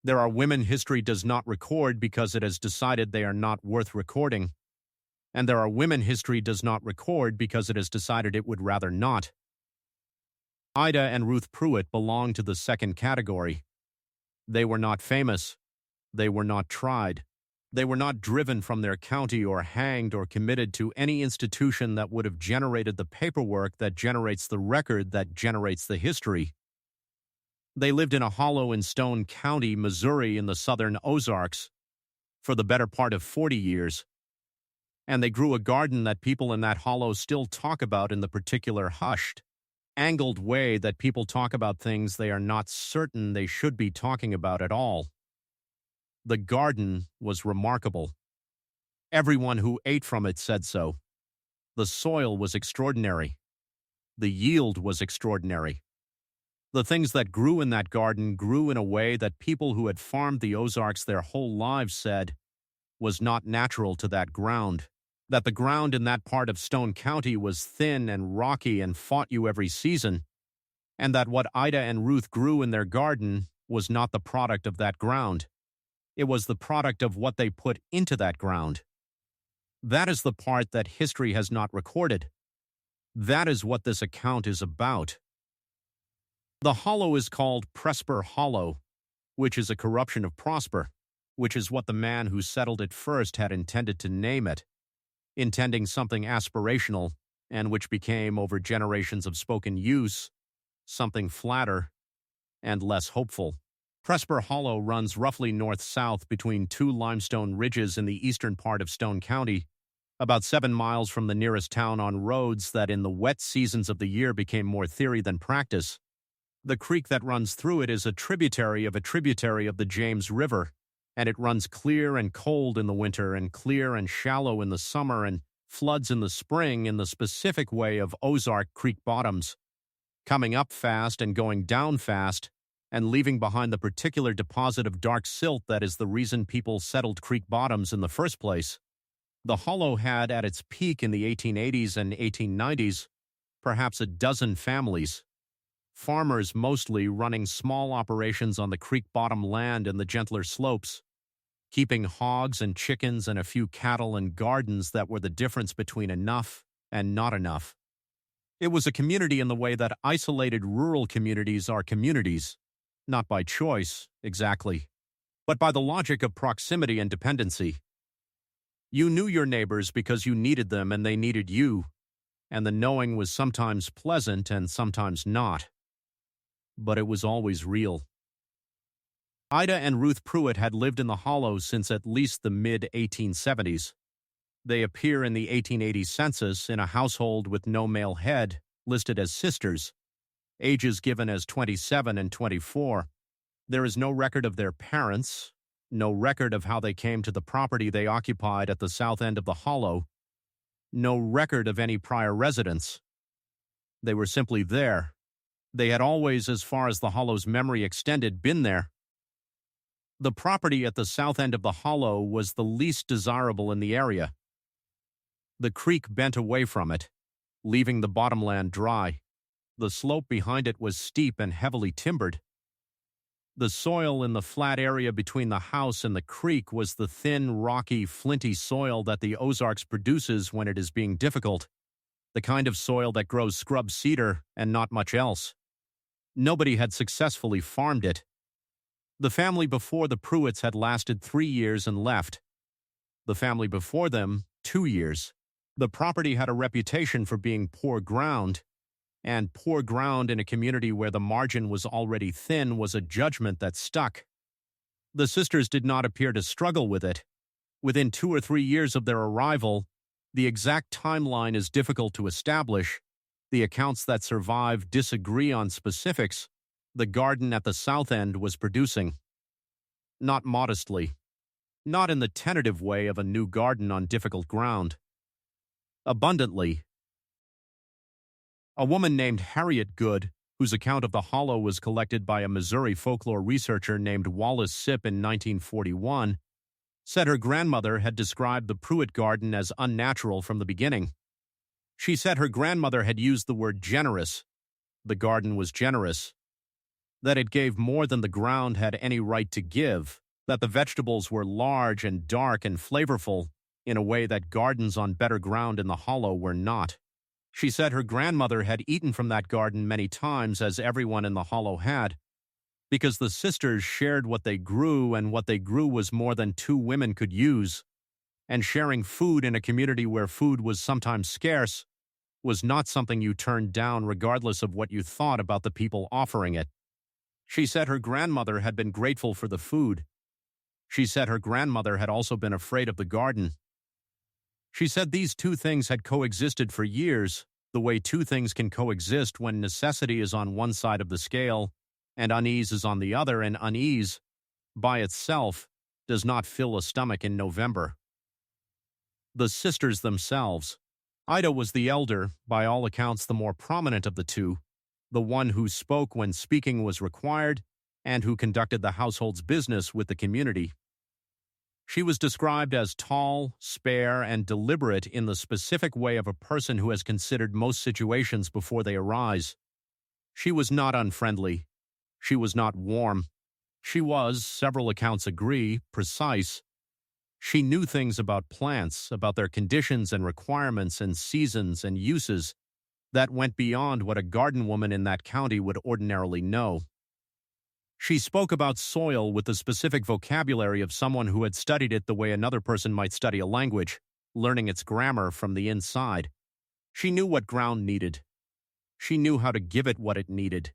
There are women history does not record because it has decided they are not worth recording. And there are women history does not record because it has decided it would rather not. Ida and Ruth Pruitt belong to the second category. They were not famous. They were not tried. They were not driven from their county or hanged or committed to any institution that would have generated the paperwork that generates the record that generates the history. They lived in a hollow in Stone County, Missouri, in the southern Ozarks for the better part of 40 years. And they grew a garden that people in that hollow still talk about in the particular hushed, angled way that people talk about things they are not certain they should be talking about at all. The garden was remarkable. Everyone who ate from it said so. The soil was extraordinary. The yield was extraordinary. The things that grew in that garden grew in a way that people who had farmed the Ozarks their whole lives said was not natural to that ground, that the ground in that part of Stone County was thin and rocky and fought you every season, and that what Ida and Ruth grew in their garden was not the product of that ground. It was the product of what they put into that ground. That is the part that history has not recorded. That is what this account is about. The hollow is called Presper Hollow, which is a corruption of Prosper, which is what the man who settled it first had intended to name it, intending something aspirational, and which became, over generations of spoken use, something flatter and less hopeful. Presper Hollow runs roughly north-south between two limestone ridges in the eastern part of Stone County, about 7 miles from the nearest town on roads that in the wet seasons of the year became more theory than practice. The creek that runs through it is a tributary of the James River, and it runs clear and cold in the winter and clear and shallow in the summer and floods in the spring in the specific way of Ozark Creek bottoms, coming up fast and going down fast, and leaving behind the particular deposit of dark silt that is the reason people settled creek bottoms in the first place. The hollow had at its peak in the 1880s and 1890s perhaps a dozen families, farmers mostly running small operations on the creek bottom land and the gentler slopes, keeping hogs and chickens and a few cattle and gardens that were the difference between enough and not enough. It was a community in the way that isolated rural communities are communities, not by choice, exactly, but by the logic of proximity and dependency. You knew your neighbors because you needed them and they needed you, and the knowing was sometimes pleasant and sometimes not. But it was always real. Ida and Ruth Pruitt had lived in the hollow since at least the mid-1870s. They appear in the 1880 census in a household with no male head, listed as sisters, ages given as 27 and 24. There is no record of their parents, no record of how they came to the property they occupied at the south end of the hollow, no record of any prior residence. They were simply there. They had always, as far as the hollow's memory extended, been there. The property at the south end of the hollow was the least desirable in the area. The creek bent away from it, leaving the bottomland dry. The slope behind it was steep and heavily timbered. The soil in the flat area between the house and the creek was the thin, rocky, flinty soil that the Ozarks produces when it is being difficult, the kind of soil that grows scrub cedar and not much else. Nobody had successfully farmed it. The family before the Pruitts had lasted 3 years and left. The family before them, 2 years. The property had a reputation for being poor ground, and poor ground in a community where the margin was already thin was a judgment that stuck. The sisters did not appear to struggle with it. Within 2 or 3 years of their arrival, the exact timeline is difficult to establish. The accounts that survive disagree on specifics. The garden at the south end was producing. Not modestly. Not in the tentative way of a new garden on difficult ground. Abundantly. A woman named Harriet Good, whose account of the hollow was collected by a Missouri folklore researcher named Wallace Sipp in 1941, said her grandmother had described the Pruitt garden as unnatural from the beginning. She said her grandmother had used the word generous. The garden was generous. that it gave more than the ground had any right to give, that the vegetables were large and dark and flavorful in a way that gardens on better ground in the hollow were not. She said her grandmother had eaten from that garden many times, as everyone in the hollow had, because the sisters shared what they grew, and what they grew was more than two women could use, and sharing food in a community where food was sometimes scarce was not something you turned down regardless of what you thought about the people offering it. She said her grandmother had been grateful for the food. She said her grandmother had also been afraid of the garden. She said these two things had coexisted for years, the way two things can coexist when necessity is on one side of the scale and unease is on the other, and unease, by itself, does not fill a stomach in November. The sisters themselves. Ida was the elder, by all accounts the more prominent of the two, the one who spoke when speaking was required, and who conducted the household's business with the community. She was described as tall, spare, and deliberate in the specific way of a person who has considered most situations before they arise. She was not unfriendly. She was not warm. She was, several accounts agree, precise. She knew things about plants, about their conditions and requirements and seasons and uses, that went beyond what a garden woman in that county would ordinarily know. She spoke about soil with the specific vocabulary of someone who had studied it the way another person might study a language, learning its grammar from the inside. She knew what ground needed. She knew how to give it what it needed.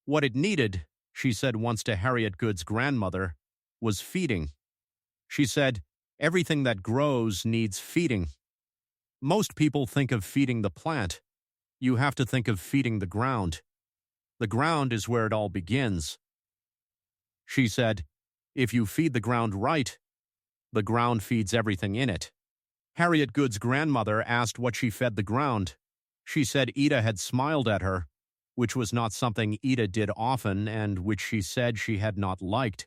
What it needed, she said once to Harriet Good's grandmother, was feeding. She said, everything that grows needs feeding. Most people think of feeding the plant. You have to think of feeding the ground. The ground is where it all begins. She said, if you feed the ground right, the ground feeds everything in it. Harriet Good's grandmother asked what she fed the ground. She said Ida had smiled at her, which was not something Ida did often and which she said she had not liked,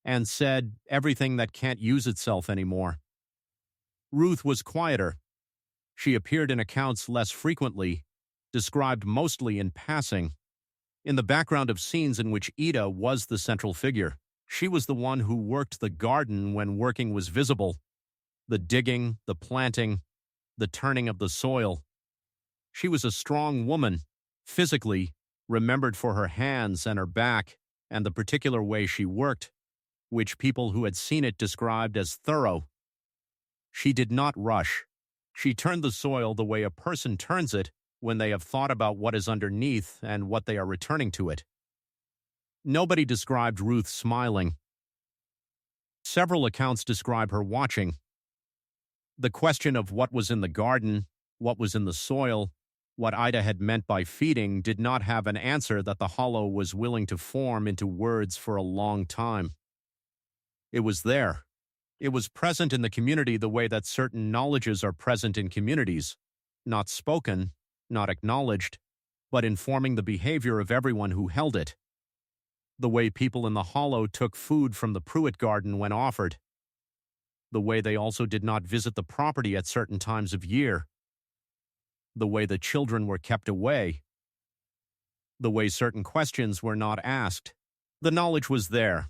and said everything that can't use itself anymore. Ruth was quieter. She appeared in accounts less frequently, described mostly in passing, in the background of scenes in which Ida was the central figure. She was the one who worked the garden when working was visible, the digging, the planting, the turning of the soil. She was a strong woman, physically, remembered for her hands and her back and the particular way she worked, which people who had seen it described as thorough. She did not rush. She turned the soil the way a person turns it when they have thought about what is underneath and what they are returning to it. Nobody described Ruth smiling. Several accounts describe her watching. The question of what was in the garden, what was in the soil, what Ida had meant by feeding did not have an answer that the hollow was willing to form into words for a long time. It was there. It was present in the community the way that certain knowledges are present in communities, not spoken, not acknowledged, but informing the behavior of everyone who held it. The way people in the hollow took food from the Pruitt garden when offered. The way they also did not visit the property at certain times of year. The way the children were kept away. The way certain questions were not asked. The knowledge was there.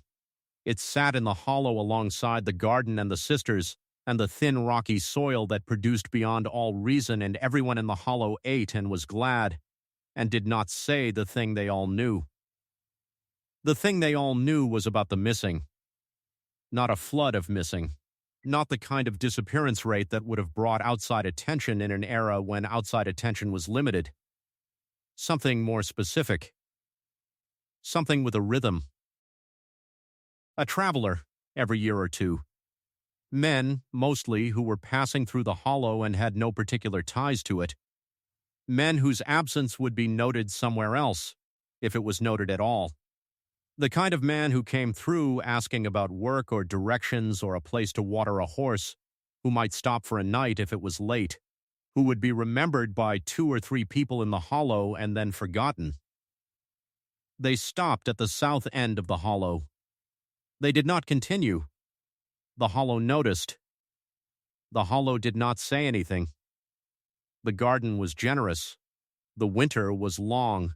It sat in the hollow alongside the garden and the sisters, and the thin rocky soil that produced beyond all reason, and everyone in the hollow ate and was glad, and did not say the thing they all knew. The thing they all knew was about the missing. Not a flood of missing. Not the kind of disappearance rate that would have brought outside attention in an era when outside attention was limited. Something more specific. Something with a rhythm. A traveler, every year or two. Men, mostly, who were passing through the hollow and had no particular ties to it. Men whose absence would be noted somewhere else, if it was noted at all. The kind of man who came through asking about work or directions or a place to water a horse, who might stop for a night if it was late, who would be remembered by 2 or 3 people in the hollow and then forgotten. They stopped at the south end of the hollow. They did not continue. The hollow noticed. The hollow did not say anything. The garden was generous. The winter was long.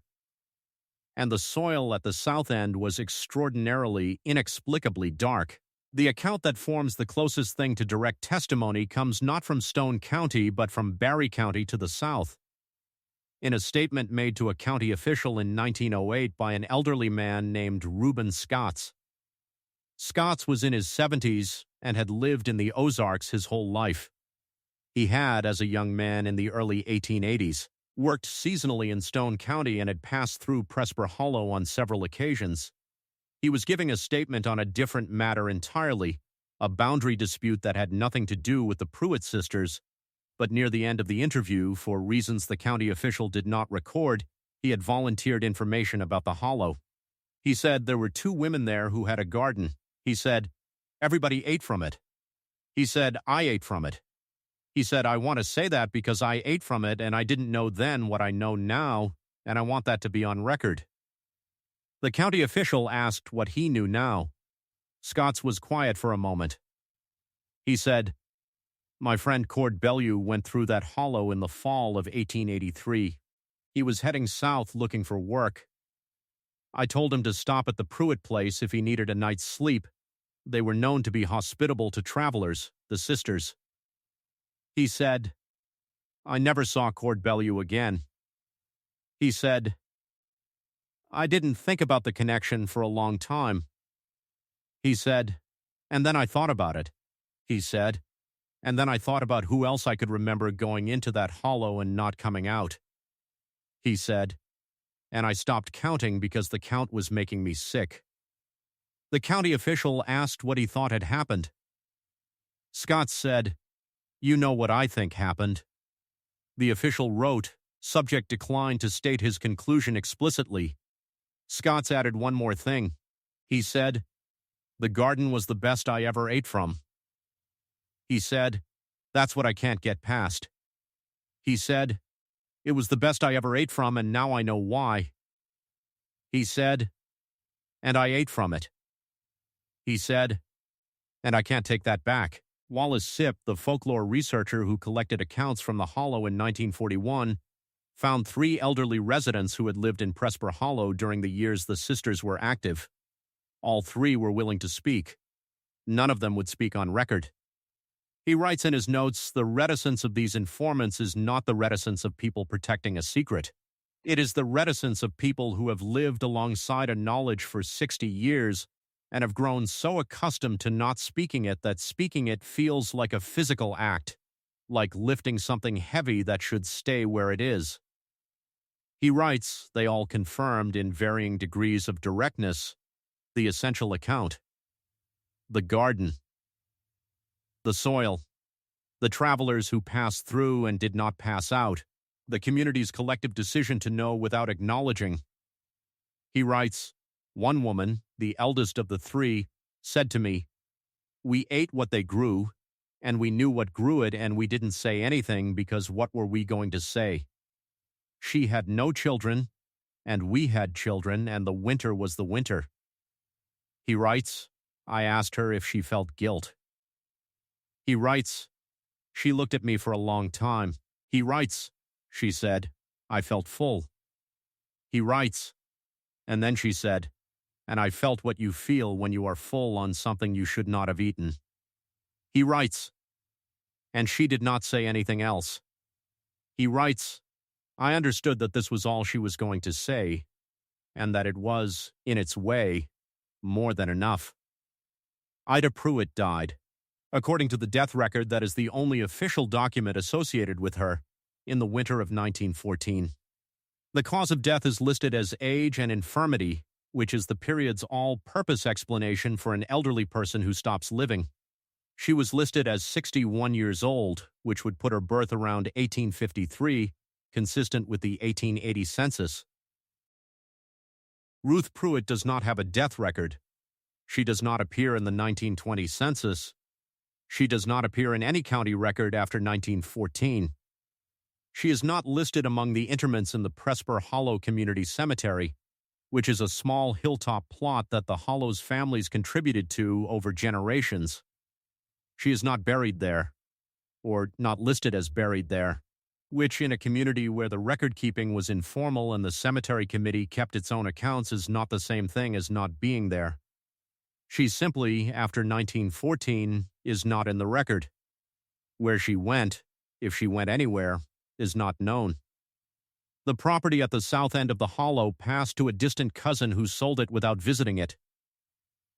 and the soil at the south end was extraordinarily, inexplicably dark. The account that forms the closest thing to direct testimony comes not from Stone County but from Barry County to the south. In a statement made to a county official in 1908 by an elderly man named Reuben Scotts. Scotts was in his 70s and had lived in the Ozarks his whole life. He had, as a young man in the early 1880s, worked seasonally in Stone County and had passed through Presper Hollow on several occasions. He was giving a statement on a different matter entirely, a boundary dispute that had nothing to do with the Pruitt sisters, but near the end of the interview, for reasons the county official did not record, he had volunteered information about the hollow. He said there were 2 women there who had a garden. He said, everybody ate from it. He said, I ate from it. He said, I want to say that because I ate from it and I didn't know then what I know now, and I want that to be on record. The county official asked what he knew now. Scotts was quiet for a moment. He said, my friend Cord Bellew went through that hollow in the fall of 1883. He was heading south looking for work. I told him to stop at the Pruitt place if he needed a night's sleep. They were known to be hospitable to travelers, the sisters. He said, I never saw Cord Bellew again. He said, I didn't think about the connection for a long time. He said, and then I thought about it. He said, and then I thought about who else I could remember going into that hollow and not coming out. He said, and I stopped counting because the count was making me sick. The county official asked what he thought had happened. Scott said, you know what I think happened. The official wrote, subject declined to state his conclusion explicitly. Scotts added one more thing. He said, the garden was the best I ever ate from. He said, that's what I can't get past. He said, it was the best I ever ate from and now I know why. He said, and I ate from it. He said, and I can't take that back. Wallace Sipp, the folklore researcher who collected accounts from the hollow in 1941, found 3 elderly residents who had lived in Presper Hollow during the years the sisters were active. All 3 were willing to speak. None of them would speak on record. He writes in his notes, the reticence of these informants is not the reticence of people protecting a secret. It is the reticence of people who have lived alongside a knowledge for 60 years and have grown so accustomed to not speaking it that speaking it feels like a physical act, like lifting something heavy that should stay where it is. He writes, they all confirmed in varying degrees of directness, the essential account. The garden. The soil. The travelers who passed through and did not pass out. The community's collective decision to know without acknowledging. He writes, one woman, the eldest of the 3, said to me, we ate what they grew, and we knew what grew it, and we didn't say anything because what were we going to say? She had no children, and we had children, and the winter was the winter. He writes, I asked her if she felt guilt. He writes, she looked at me for a long time. He writes, she said, I felt full. He writes, and then she said, and I felt what you feel when you are full on something you should not have eaten. He writes, and she did not say anything else. He writes, I understood that this was all she was going to say, and that it was, in its way, more than enough. Ida Pruitt died. According to the death record that is the only official document associated with her, in the winter of 1914. The cause of death is listed as age and infirmity, which is the period's all-purpose explanation for an elderly person who stops living. She was listed as 61 years old, which would put her birth around 1853, consistent with the 1880 census. Ruth Pruitt does not have a death record. She does not appear in the 1920 census. She does not appear in any county record after 1914. She is not listed among the interments in the Presper Hollow Community Cemetery, which is a small hilltop plot that the Hollows families contributed to over generations. She is not buried there, or not listed as buried there. which in a community where the record-keeping was informal and the cemetery committee kept its own accounts is not the same thing as not being there. She simply, after 1914, is not in the record. Where she went, if she went anywhere, is not known. The property at the south end of the hollow passed to a distant cousin who sold it without visiting it.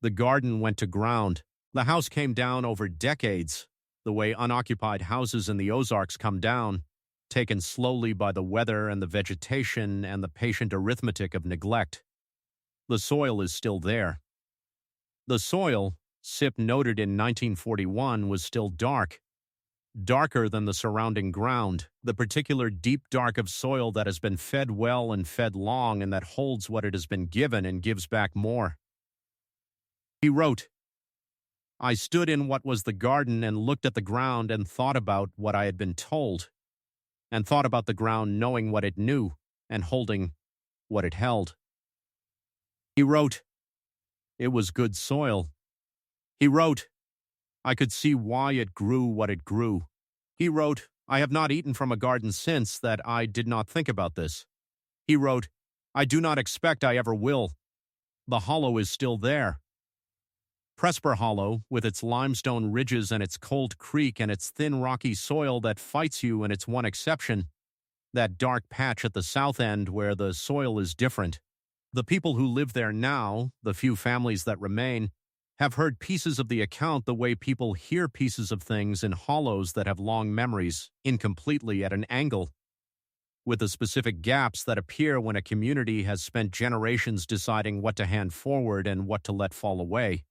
The garden went to ground. The house came down over decades, the way unoccupied houses in the Ozarks come down, taken slowly by the weather and the vegetation and the patient arithmetic of neglect. The soil is still there. The soil, SIP noted in 1941, was still dark, darker than the surrounding ground, the particular deep dark of soil that has been fed well and fed long and that holds what it has been given and gives back more. He wrote, I stood in what was the garden and looked at the ground and thought about what I had been told, and thought about the ground knowing what it knew and holding what it held. He wrote, it was good soil. He wrote, I could see why it grew what it grew. He wrote, I have not eaten from a garden since that I did not think about this. He wrote, I do not expect I ever will. The hollow is still there. Presper Hollow, with its limestone ridges and its cold creek and its thin rocky soil that fights you and its one exception, that dark patch at the south end where the soil is different. The people who live there now, the few families that remain, have heard pieces of the account the way people hear pieces of things in hollows that have long memories, incompletely at an angle, with the specific gaps that appear when a community has spent generations deciding what to hand forward and what to let fall away.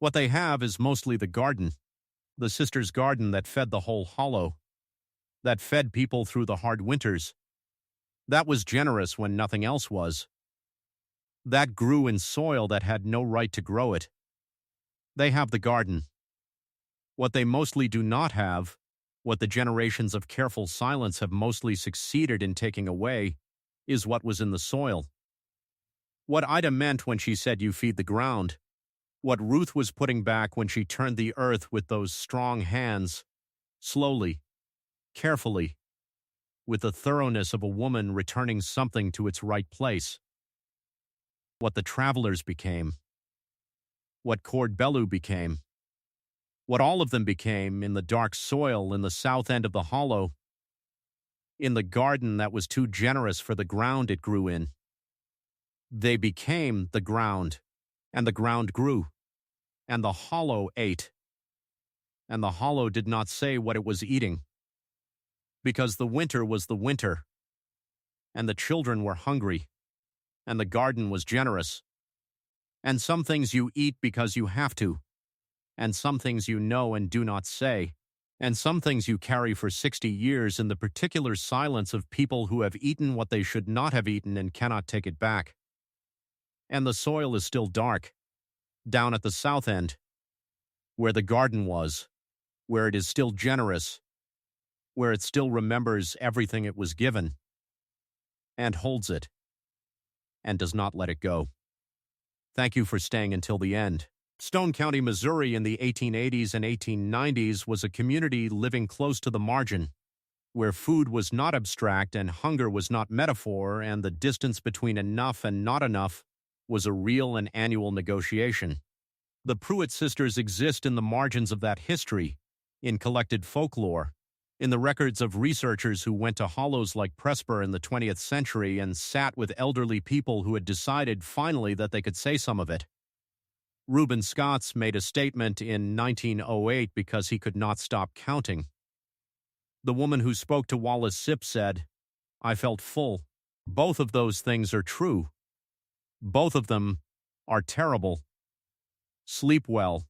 What they have is mostly the garden, the sisters' garden that fed the whole hollow, that fed people through the hard winters. That was generous when nothing else was. That grew in soil that had no right to grow it. They have the garden. What they mostly do not have, what the generations of careful silence have mostly succeeded in taking away, is what was in the soil. What Ida meant when she said you feed the ground, what Ruth was putting back when she turned the earth with those strong hands, slowly, carefully, with the thoroughness of a woman returning something to its right place. What the travelers became, what Cord Bellu became, what all of them became in the dark soil in the south end of the hollow, in the garden that was too generous for the ground it grew in. They became the ground, and the ground grew, and the hollow ate, and the hollow did not say what it was eating, because the winter was the winter, and the children were hungry, and the garden was generous. And some things you eat because you have to, and some things you know and do not say, and some things you carry for 60 years in the particular silence of people who have eaten what they should not have eaten and cannot take it back. And the soil is still dark, down at the south end, where the garden was, where it is still generous, where it still remembers everything it was given, and holds it, and does not let it go. Thank you for staying until the end. Stone County, Missouri in the 1880s and 1890s was a community living close to the margin, where food was not abstract and hunger was not metaphor, and the distance between enough and not enough was a real and annual negotiation. The Pruitt sisters exist in the margins of that history, in collected folklore, in the records of researchers who went to hollows like Presper in the 20th century and sat with elderly people who had decided finally that they could say some of it. Reuben Scotts made a statement in 1908 because he could not stop counting. The woman who spoke to Wallace Sipp said, I felt full. Both of those things are true. Both of them are terrible. Sleep well.